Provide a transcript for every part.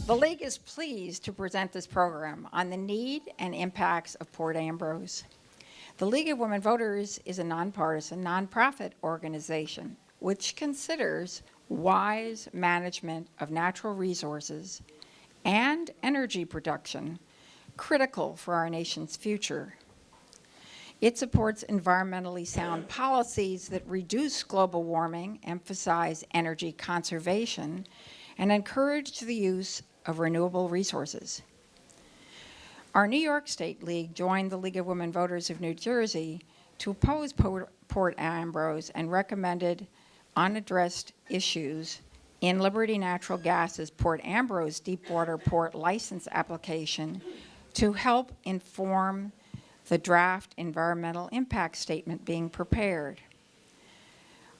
The League is pleased to present this program on the need and impacts of Port Ambrose. The League of Women Voters is a nonpartisan, nonprofit organization which considers wise management of natural resources and energy production critical for our nation's future. It supports environmentally sound policies that reduce global warming, emphasize energy conservation, and encourage the use of renewable resources. Our New York State League joined the League of Women Voters of New Jersey to oppose Port Ambrose and recommended unaddressed issues in Liberty Natural Gas's Port Ambrose Deepwater Port License application to help inform the draft environmental impact statement being prepared.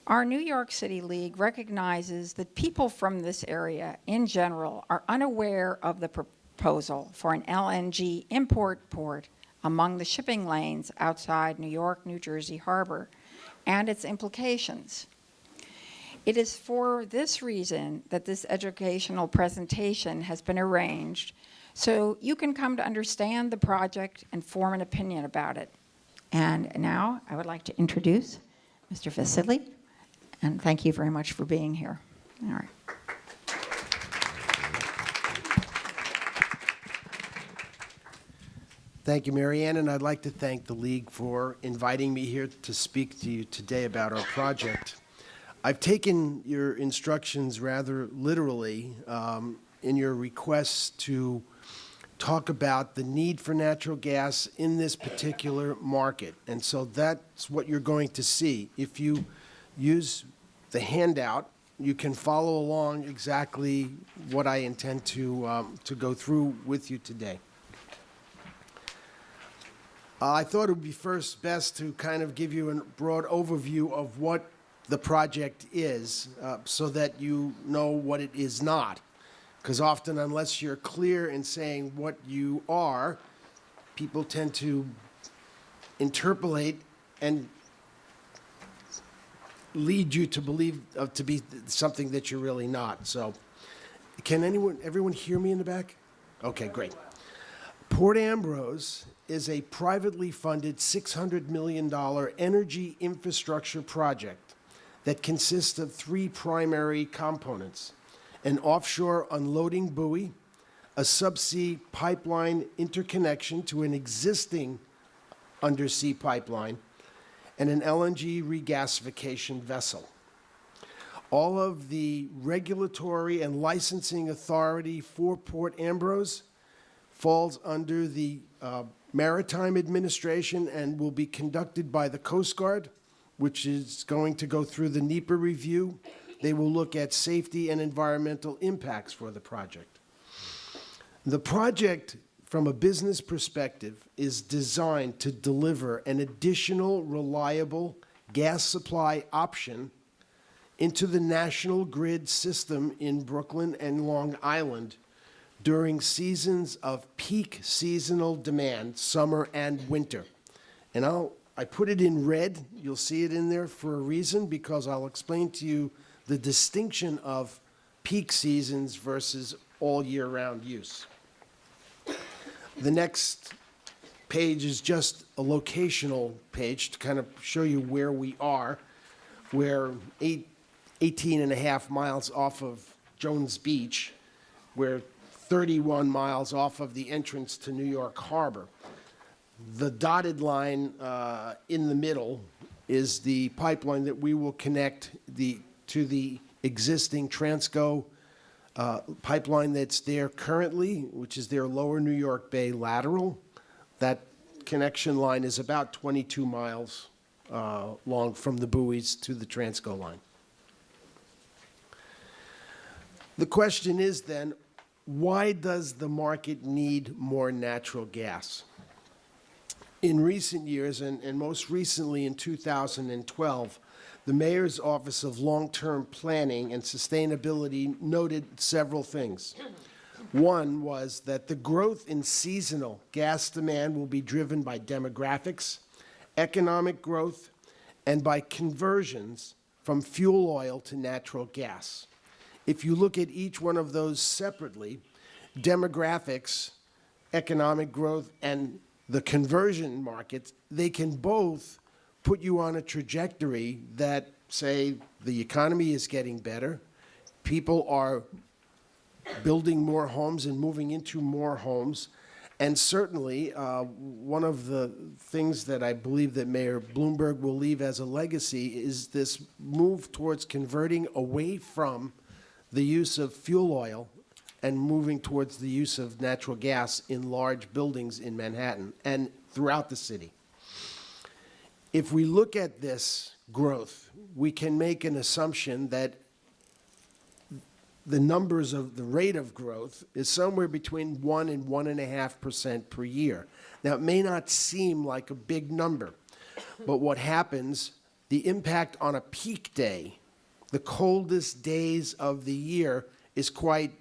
Our New York City League recognizes that people from this area in general are unaware of the proposal for an LNG import port among the shipping lanes outside New York, New Jersey harbor and its implications. It is for this reason that this educational presentation has been arranged so you can come to understand the project and form an opinion about it. And now I would like to introduce Mr. Vaszily, and thank you very much for being here. All right. Thank you, Marianne, and I'd like to thank the League for inviting me here to speak to you today about our project. I've taken your instructions rather literally in your requests to talk about the need for natural gas in this particular market. And so that's what you're going to see. If you use the handout, you can follow along exactly what I intend to go through with you today. I thought it would be first best to kind of give you a broad overview of what the project is so that you know what it is not. Because often, unless you're clear in saying what you are, people tend to interpolate and lead you to believe to be something that you're really not. So, can everyone hear me in the back? Okay, great. Port Ambrose is a privately funded $600 million energy infrastructure project that consists of three primary components: an offshore unloading buoy, a subsea pipeline interconnection to an existing undersea pipeline, and an LNG regasification vessel. All of the regulatory and licensing authority for Port Ambrose falls under the Maritime Administration and will be conducted by the Coast Guard, which is going to go through the NEPA review. They will look at safety and environmental impacts for the project. The project, from a business perspective, is designed to deliver an additional reliable gas supply option into the national grid system in Brooklyn and Long Island during seasons of peak seasonal demand, summer and winter. And I put it in red. You'll see it in there for a reason, because I'll explain to you the distinction of peak seasons versus all year-round use. The next page is just a locational page to kind of show you where we are. We're 18 and a half miles off of Jones Beach. We're 31 miles off of the entrance to New York Harbor. The dotted line in the middle is the pipeline that we will connect to the existing Transco pipeline that's there currently, which is their lower New York Bay lateral. That connection line is about 22 miles long from the buoys to the Transco line. The question is then, why does the market need more natural gas? In recent years, and most recently in 2012, the Mayor's Office of Long-Term Planning and Sustainability noted several things. One was that the growth in seasonal gas demand will be driven by demographics, economic growth, and by conversions from fuel oil to natural gas. If you look at each one of those separately, demographics, economic growth, and the conversion markets, they can both put you on a trajectory that, say, the economy is getting better, people are building more homes and moving into more homes, and certainly one of the things that I believe that Mayor Bloomberg will leave as a legacy is this move towards converting away from the use of fuel oil and moving towards the use of natural gas in large buildings in Manhattan and throughout the city. If we look at this growth, we can make an assumption that the numbers of the rate of growth is somewhere between 1 and 1.5% per year. Now, it may not seem like a big number, but what happens, the impact on a peak day, the coldest days of the year, is quite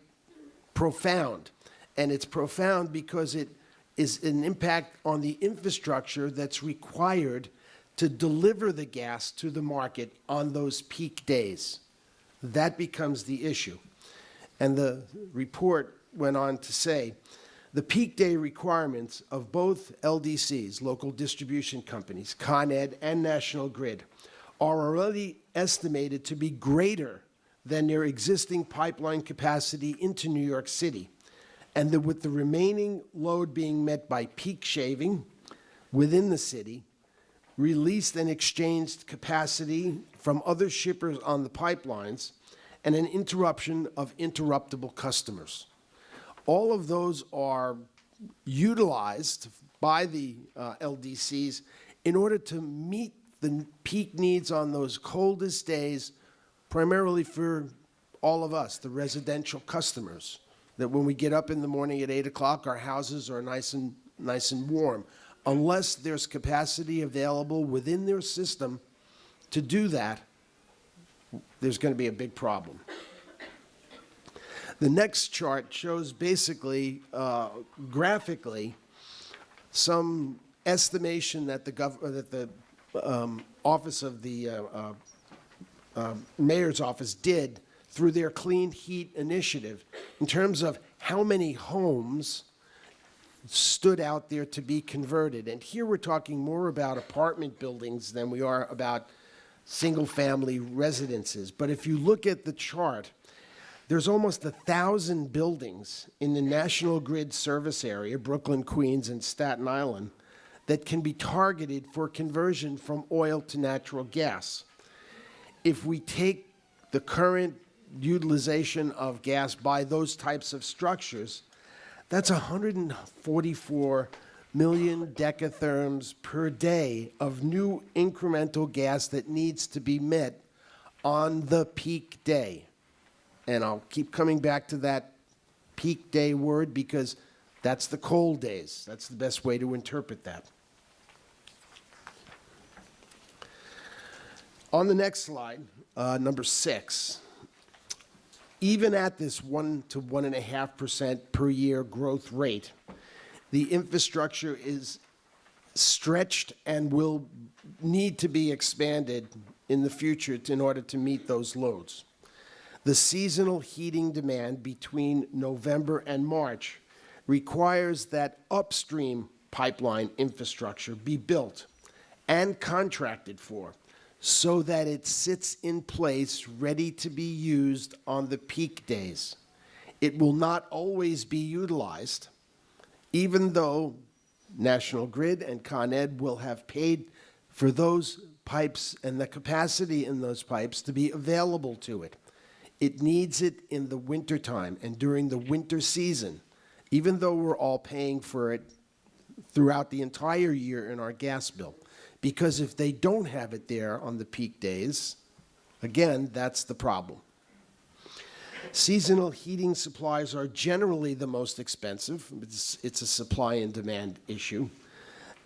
profound. And it's profound because it is an impact on the infrastructure that's required to deliver the gas to the market on those peak days. That becomes the issue. And the report went on to say, the peak day requirements of both LDCs, local distribution companies, Con Ed and National Grid, are already estimated to be greater than their existing pipeline capacity into New York City, and that with the remaining load being met by peak shaving within the city, released and exchanged capacity from other shippers on the pipelines, and an interruption of interruptible customers. All of those are utilized by the LDCs in order to meet the peak needs on those coldest days, primarily for all of us, the residential customers, that when we get up in the morning at 8 o'clock, our houses are nice and warm. Unless there's capacity available within their system to do that, there's going to be a big problem. The next chart shows basically, graphically, some estimation that the office of the mayor's office did through their Clean Heat initiative in terms of how many homes stood out there to be converted. And here we're talking more about apartment buildings than we are about single-family residences. But if you look at the chart, there's almost 1,000 buildings in the National Grid service area, Brooklyn, Queens, and Staten Island, that can be targeted for conversion from oil to natural gas. If we take the current utilization of gas by those types of structures, that's 144 million decatherms per day of new incremental gas that needs to be met on the peak day. And I'll keep coming back to that peak day word because that's the cold days. That's the best way to interpret that. On the next slide, number 6, even at this 1 to 1.5% per year growth rate, the infrastructure is stretched and will need to be expanded in the future in order to meet those loads. The seasonal heating demand between November and March requires that upstream pipeline infrastructure be built and contracted for so that it sits in place ready to be used on the peak days. It will not always be utilized, even though National Grid and Con Ed will have paid for those pipes and the capacity in those pipes to be available to it. It needs it in the wintertime and during the winter season, even though we're all paying for it throughout the entire year in our gas bill. Because if they don't have it there on the peak days, again, that's the problem. Seasonal heating supplies are generally the most expensive. It's a supply and demand issue.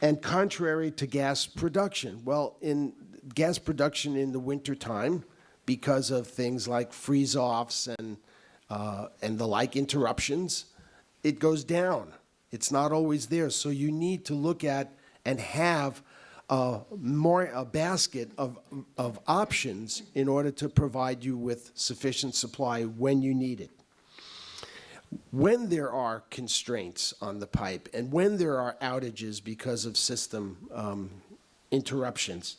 And contrary to gas production, well, in gas production in the wintertime, because of things like freeze-offs and the like interruptions, it goes down. It's not always there. So you need to look at and have a basket of options in order to provide you with sufficient supply when you need it. When there are constraints on the pipe and when there are outages because of system interruptions,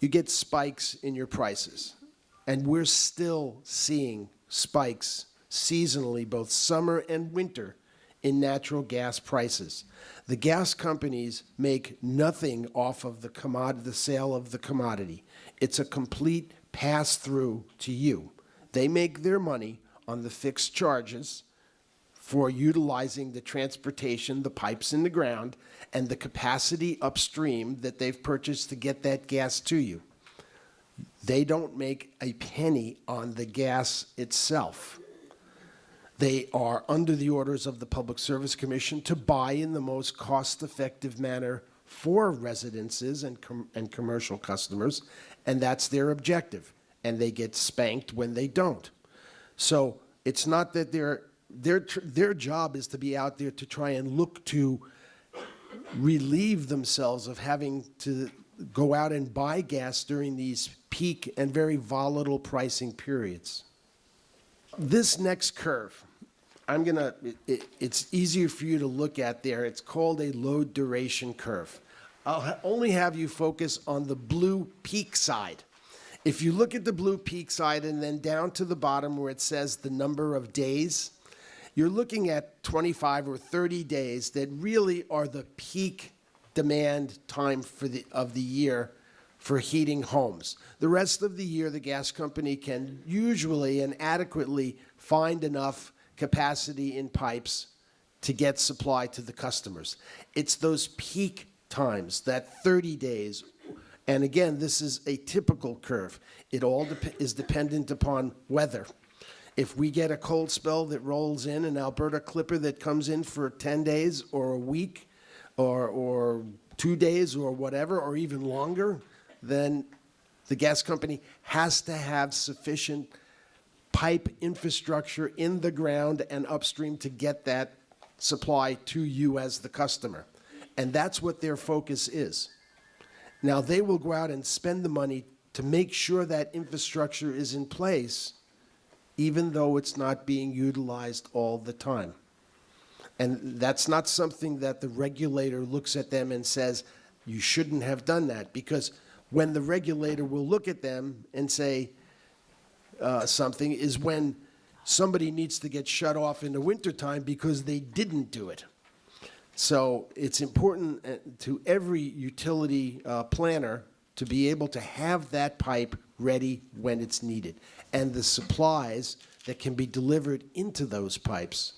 you get spikes in your prices. And we're still seeing spikes seasonally, both summer and winter, in natural gas prices. The gas companies make nothing off of the sale of the commodity. It's a complete pass-through to you. They make their money on the fixed charges for utilizing the transportation, the pipes in the ground, and the capacity upstream that they've purchased to get that gas to you. They don't make a penny on the gas itself. They are under the orders of the Public Service Commission to buy in the most cost-effective manner for residences and commercial customers, and that's their objective. And they get spanked when they don't. So it's not that their job is to be out there to try and look to relieve themselves of having to go out and buy gas during these peak and very volatile pricing periods. This next curve, it's easier for you to look at there. It's called a load duration curve. I'll only have you focus on the blue peak side. If you look at the blue peak side and then down to the bottom where it says the number of days, you're looking at 25 or 30 days that really are the peak demand time of the year for heating homes. The rest of the year, the gas company can usually and adequately find enough capacity in pipes to get supply to the customers. It's those peak times, that 30 days. And again, this is a typical curve. It all is dependent upon weather. If we get a cold spell that rolls in, an Alberta clipper that comes in for 10 days or a week or 2 days or whatever, or even longer, then the gas company has to have sufficient pipe infrastructure in the ground and upstream to get that supply to you as the customer. And that's what their focus is. Now, they will go out and spend the money to make sure that infrastructure is in place, even though it's not being utilized all the time. And that's not something that the regulator looks at them and says, you shouldn't have done that, because when the regulator will look at them and say something is when somebody needs to get shut off in the wintertime because they didn't do it. So it's important to every utility planner to be able to have that pipe ready when it's needed, and the supplies that can be delivered into those pipes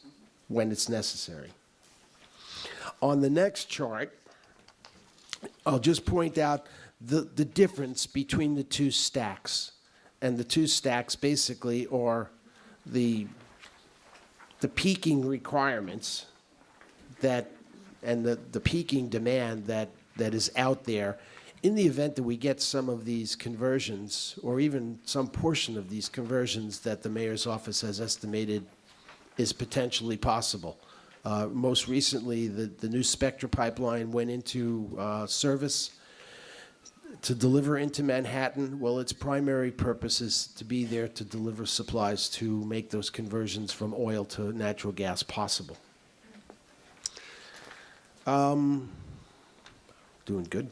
when it's necessary. On the next chart, I'll just point out the difference between the two stacks. And the two stacks basically are the peaking requirements and the peaking demand that is out there in the event that we get some of these conversions, or even some portion of these conversions that the mayor's office has estimated is potentially possible. Most recently, the new Spectra Pipeline went into service to deliver into Manhattan. Well, its primary purpose is to be there to deliver supplies to make those conversions from oil to natural gas possible. Doing good.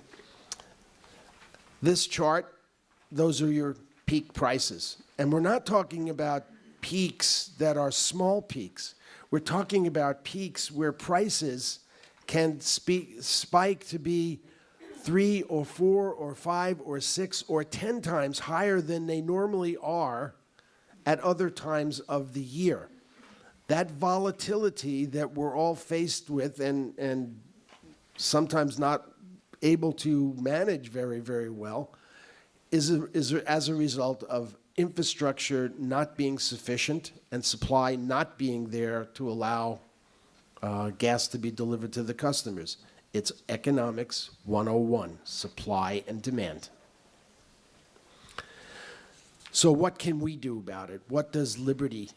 This chart, those are your peak prices. And we're not talking about peaks that are small peaks. We're talking about peaks where prices can spike to be 3 or 4 or 5 or 6 or 10 times higher than they normally are at other times of the year. That volatility that we're all faced with and sometimes not able to manage very, very well is as a result of infrastructure not being sufficient and supply not being there to allow gas to be delivered to the customers. It's Economics 101, supply and demand. So what can we do about it? What does Liberty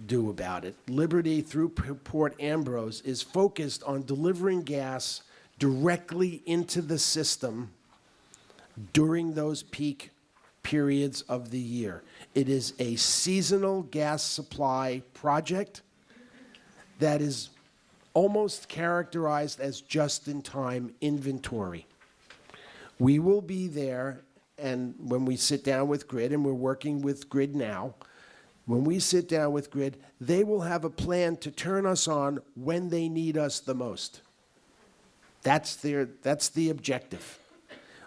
do about it? Liberty, through Port Ambrose, is focused on delivering gas directly into the system during those peak periods of the year. It is a seasonal gas supply project that is almost characterized as just-in-time inventory. We will be there, and when we sit down with Grid, and we're working with Grid now, when we sit down with Grid, they will have a plan to turn us on when they need us the most. That's the objective.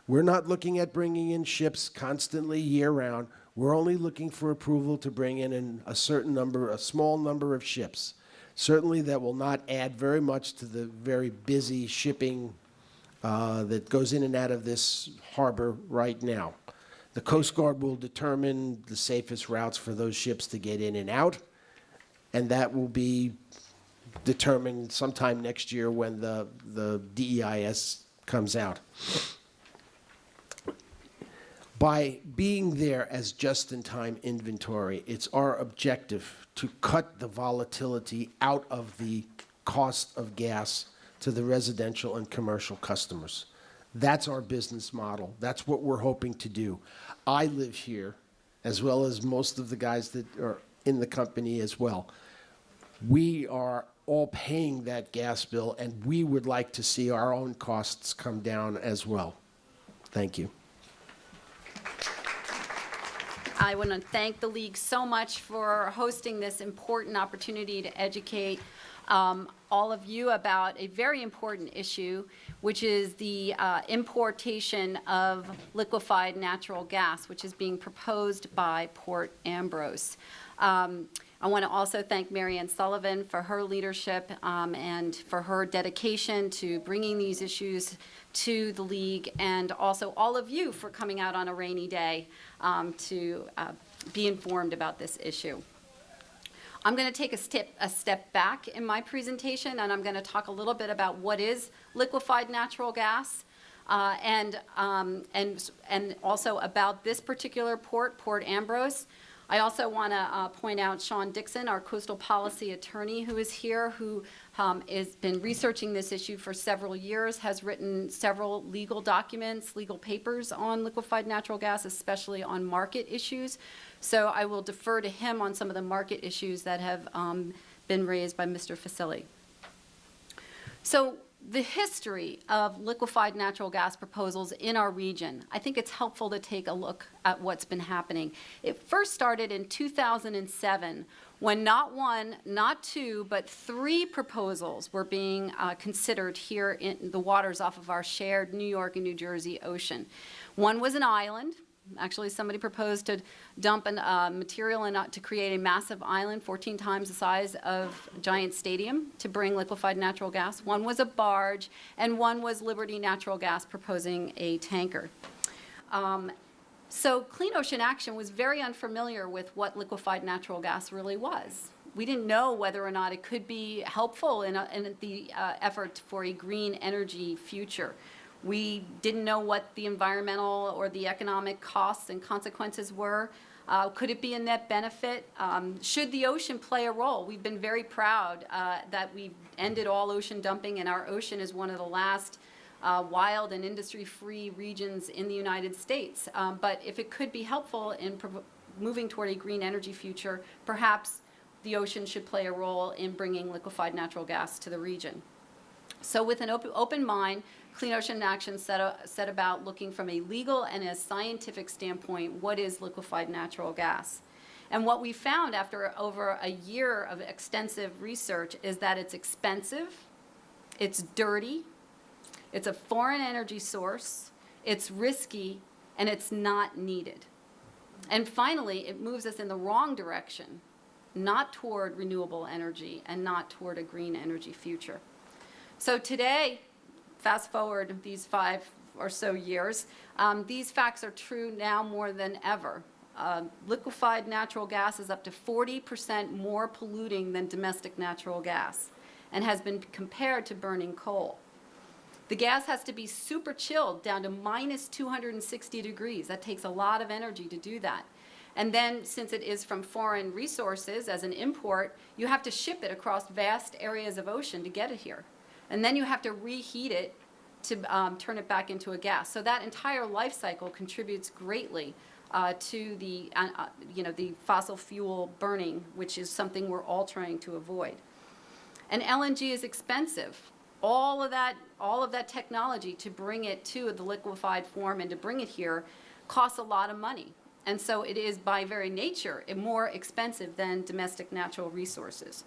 We're not looking at bringing in ships constantly year-round. We're only looking for approval to bring in a certain number, a small number of ships. Certainly that will not add very much to the very busy shipping that goes in and out of this harbor right now. The Coast Guard will determine the safest routes for those ships to get in and out, and that will be determined sometime next year when the DEIS comes out. By being there as just-in-time inventory, it's our objective to cut the volatility out of the cost of gas to the residential and commercial customers. That's our business model. That's what we're hoping to do. I live here, as well as most of the guys that are in the company as well. We are all paying that gas bill, and we would like to see our own costs come down as well. Thank you. I want to thank the League so much for hosting this important opportunity to educate all of you about a very important issue, which is the importation of liquefied natural gas, which is being proposed by Port Ambrose. I want to also thank Marianne Sullivan for her leadership and for her dedication to bringing these issues to the League, and also all of you for coming out on a rainy day to be informed about this issue. I'm going to take a step back in my presentation, and I'm going to talk a little bit about what is liquefied natural gas, and also about this particular port, Port Ambrose. I also want to point out Sean Dixon, our coastal policy attorney, who is here, who has been researching this issue for several years, has written several legal documents, legal papers on liquefied natural gas, especially on market issues. So I will defer to him on some of the market issues that have been raised by Mr. Vaszily. So the history of liquefied natural gas proposals in our region, I think it's helpful to take a look at what's been happening. It first started in 2007 when not one, not two, but three proposals were being considered here in the waters off of our shared New York and New Jersey ocean. One was an island. Actually, somebody proposed to dump material to create a massive island 14 times the size of Giant Stadium to bring liquefied natural gas. One was a barge, and one was Liberty Natural Gas proposing a tanker. So Clean Ocean Action was very unfamiliar with what liquefied natural gas really was. We didn't know whether or not it could be helpful in the effort for a green energy future. We didn't know what the environmental or the economic costs and consequences were. Could it be a net benefit? Should the ocean play a role? We've been very proud that we've ended all ocean dumping, and our ocean is one of the last wild and industry-free regions in the United States. But if it could be helpful in moving toward a green energy future, perhaps the ocean should play a role in bringing liquefied natural gas to the region. So with an open mind, Clean Ocean Action set about looking from a legal and a scientific standpoint, what is liquefied natural gas? And what we found after over a year of extensive research is that it's expensive, it's dirty, it's a foreign energy source, it's risky, and it's not needed. And finally, it moves us in the wrong direction, not toward renewable energy and not toward a green energy future. So today, fast forward these 5 or so years, these facts are true now more than ever. Liquefied natural gas is up to 40% more polluting than domestic natural gas and has been compared to burning coal. The gas has to be super chilled down to minus 260 degrees. That takes a lot of energy to do that. And then, since it is from foreign resources as an import, you have to ship it across vast areas of ocean to get it here. And then you have to reheat it to turn it back into a gas. So that entire life cycle contributes greatly to the, the fossil fuel burning, which is something we're all trying to avoid. And LNG is expensive. All of that technology to bring it to the liquefied form and to bring it here costs a lot of money. And so it is by very nature more expensive than domestic natural resources.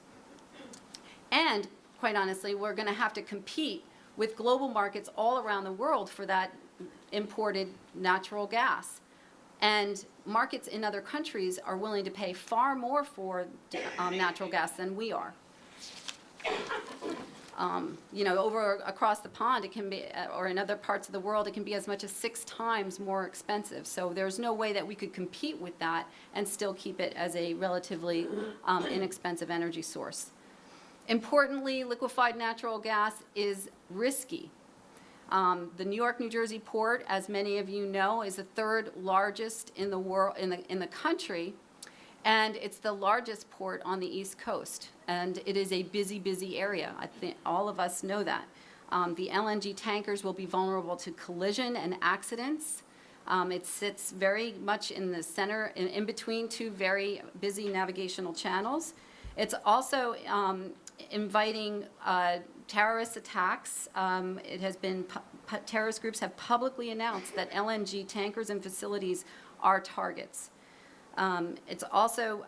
And quite honestly, we're going to have to compete with global markets all around the world for that imported natural gas. And markets in other countries are willing to pay far more for natural gas than we are. Across the pond, it can be, or in other parts of the world, it can be as much as 6 times more expensive. So there's no way that we could compete with that and still keep it as a relatively inexpensive energy source. Importantly, liquefied natural gas is risky. The New York, New Jersey port, as many of you know, is the 3rd largest in the world, in the country, and it's the largest port on the East Coast. And it is a busy, busy area. I think all of us know that. The LNG tankers will be vulnerable to collision and accidents. It sits very much in the center, in between 2 very busy navigational channels. It's also inviting terrorist attacks. It has been, terrorist groups have publicly announced that LNG tankers and facilities are targets. It's also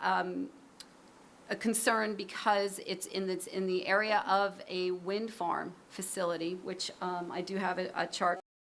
a concern because it's in the area of a wind farm facility, which I do have a chart